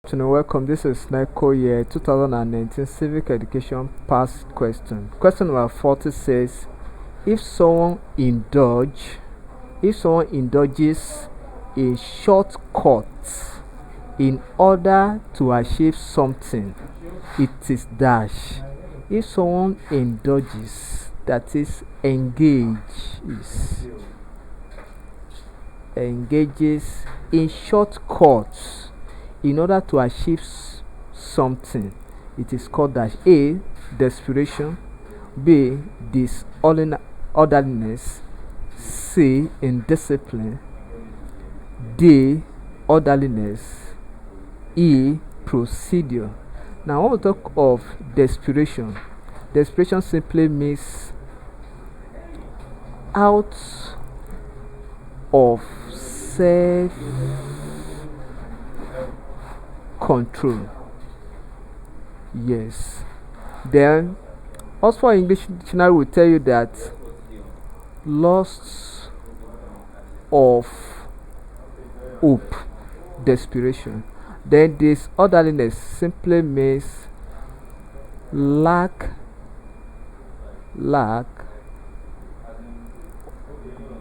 Welcome. This is Neco year 2019 Civic Education past question. Question number 40 says, if someone indulges a shortcut in order to achieve something, it is dash. If someone indulges, that is engages in shortcuts in order to achieve something, it is called dash. A. Desperation. B. Disorderliness. C. Indiscipline. D. Orderliness. E. Procedure. Now, when we talk of desperation, desperation simply means out of self control. Yes. Then Oxford English Dictionary will tell you that loss of hope, desperation. Then disorderliness simply means lack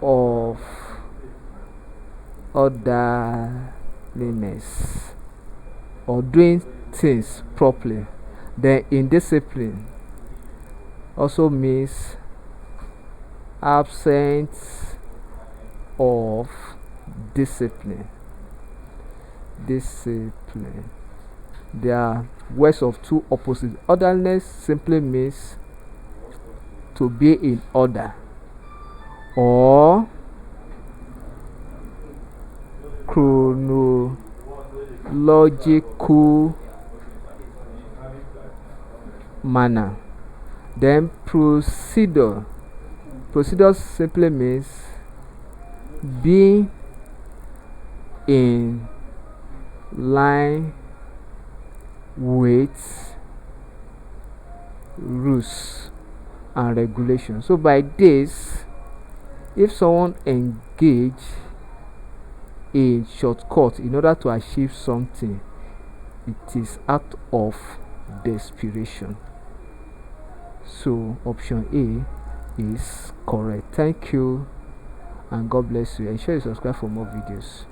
of orderliness or doing things properly. Then indiscipline also means absence of discipline. They are words of two opposites. Orderliness simply means to be in order, or chronological manner. Then procedure simply means being in line with rules and regulations. So by this, if someone engage a shortcut in order to achieve something, it is out of desperation. So option A is correct. Thank you and God bless you. Ensure you subscribe for more videos.